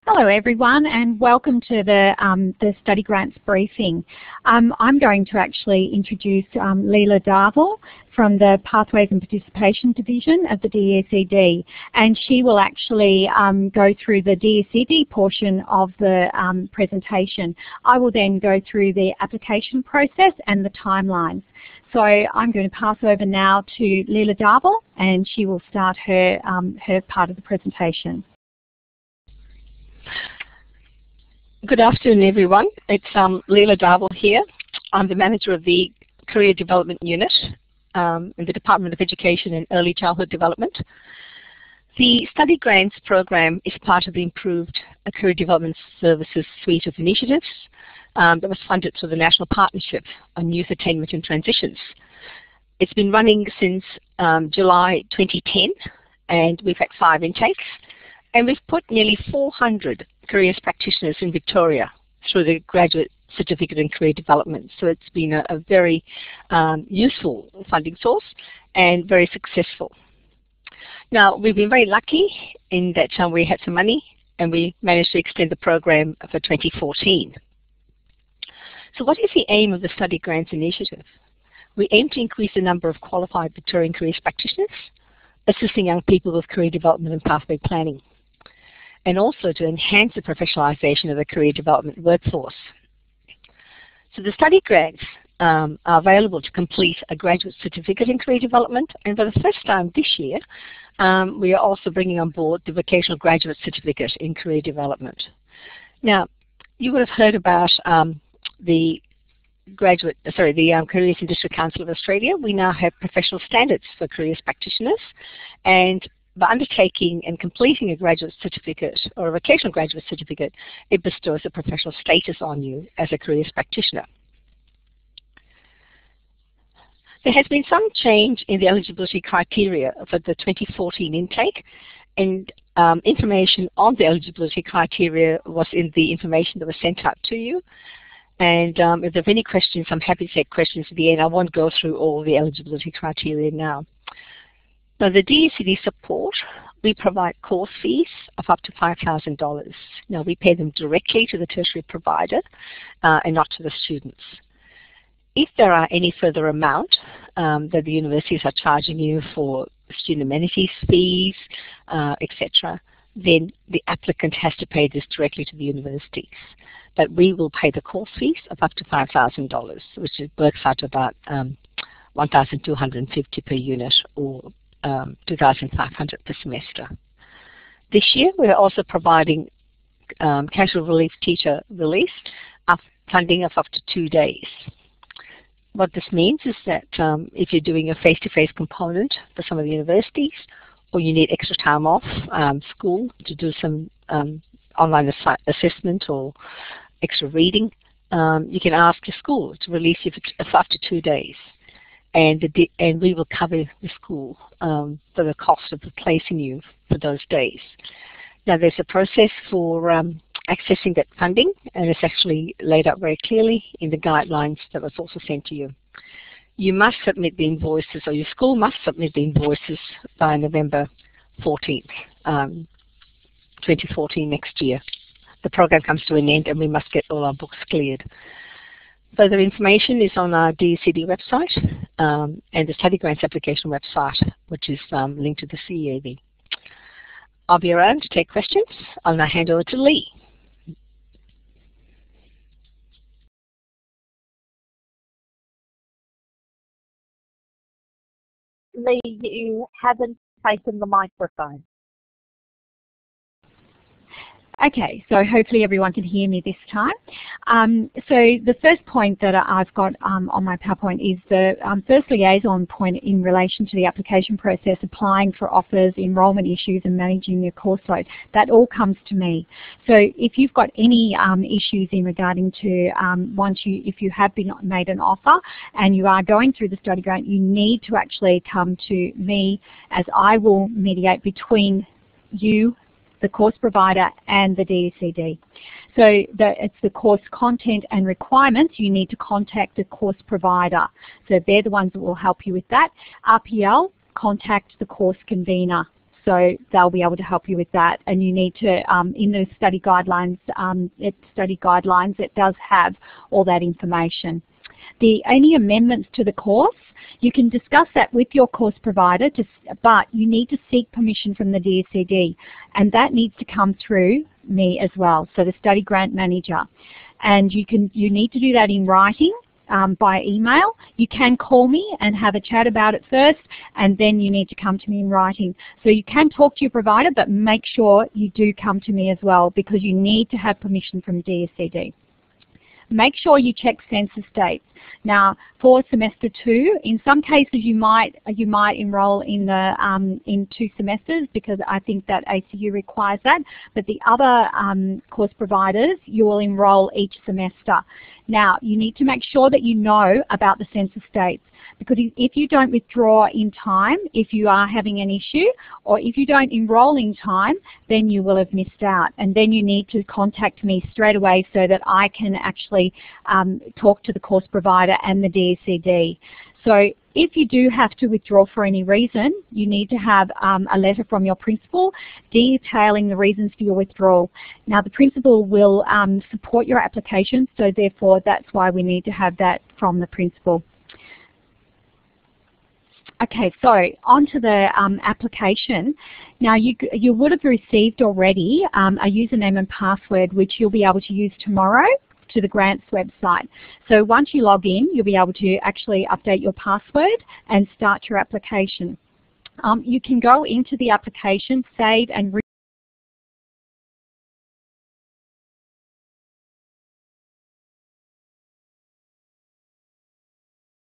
Hello everyone, and welcome to the Study Grants briefing. I'm going to actually introduce Leela Darville from the Pathways and Participation Division of the DEECD, and she will actually go through the DEECD portion of the presentation. I will then go through the application process and the timelines. So I'm going to pass over now to Leela Darville, and she will start her part of the presentation. Good afternoon, everyone. It's Leela Darville here. I'm the manager of the Career Development Unit in the Department of Education and Early Childhood Development. The Study Grants program is part of the improved Career Development Services suite of initiatives that was funded through the National Partnership on Youth Attainment and Transitions. It's been running since July 2010, and we've had 5 intakes. And we've put nearly 400 careers practitioners in Victoria through the graduate certificate in career development. So it's been a very useful funding source and very successful. Now, we've been very lucky in that we had some money and we managed to extend the program for 2014. So what is the aim of the Study Grants Initiative? We aim to increase the number of qualified Victorian careers practitioners, assisting young people with career development and pathway planning, and also to enhance the professionalisation of the career development workforce. So the study grants are available to complete a graduate certificate in career development, and for the first time this year, we are also bringing on board the vocational graduate certificate in career development. Now, you would have heard about the Careers Industry Council of Australia. We now have professional standards for careers practitioners, and by undertaking and completing a graduate certificate or a vocational graduate certificate, it bestows a professional status on you as a careers practitioner. There has been some change in the eligibility criteria for the 2014 intake, and information on the eligibility criteria was in the information that was sent out to you. And if there are any questions, I'm happy to take questions at the end. I won't go through all the eligibility criteria now. Now, the DEECD support, we provide course fees of up to $5,000. Now, we pay them directly to the tertiary provider and not to the students. If there are any further amount that the universities are charging you for student amenities fees, etc., then the applicant has to pay this directly to the universities. But we will pay the course fees of up to $5,000, which works out to about $1,250 per unit, or $2,500 per semester. This year, we're also providing casual relief teacher release funding of up to 2 days. What this means is that if you're doing a face-to-face component for some of the universities, or you need extra time off school to do some online assessment or extra reading, you can ask the school to release you for up to 2 days. And we will cover the school for the cost of replacing you for those days. Now, there's a process for accessing that funding, and it's actually laid out very clearly in the guidelines that was also sent to you. You must submit the invoices, or your school must submit the invoices by November 14th, 2014, next year. The program comes to an end and we must get all our books cleared. Further information is on our DEECD website and the Study Grants application website, which is linked to the CEAV. I'll be around to take questions. I'll now hand over to Lee. Lee, you haven't taken the microphone. Okay, so hopefully everyone can hear me this time. So the first point that I've got on my PowerPoint is the first liaison point in relation to the application process, applying for offers, enrolment issues, and managing your course load. That all comes to me. So if you've got any issues in regarding to if you have been made an offer and you are going through the study grant, you need to actually come to me, as I will mediate between you, the course provider, and the DEECD. So it's the course content and requirements. You need to contact the course provider. So they're the ones that will help you with that. RPL, contact the course convener. so they'll be able to help you with that. And you need to, in the study guidelines, it does have all that information. Any amendments to the course, you can discuss that with your course provider, but you need to seek permission from the DEECD, and that needs to come through me as well, so the study grant manager. And you need to do that in writing by email. You can call me and have a chat about it first, and then you need to come to me in writing. So you can talk to your provider, but make sure you do come to me as well, because you need to have permission from DEECD. Make sure you check census dates. Now, for semester 2, in some cases you might enroll in 2 semesters, because I think that ACU requires that. But the other course providers, you will enroll each semester. Now, you need to make sure that you know about the census dates, because if you don't withdraw in time, if you are having an issue, or if you don't enroll in time, then you will have missed out. And then you need to contact me straight away so that I can actually talk to the course provider and the DEECD. So if you do have to withdraw for any reason, you need to have a letter from your principal detailing the reasons for your withdrawal. Now, the principal will support your application, so therefore that's why we need to have that from the principal. Okay, so onto the application. Now, you would have received already a username and password, which you'll be able to use tomorrow to the grants website. So once you log in, you'll be able to actually update your password and start your application. You can go into the application, save and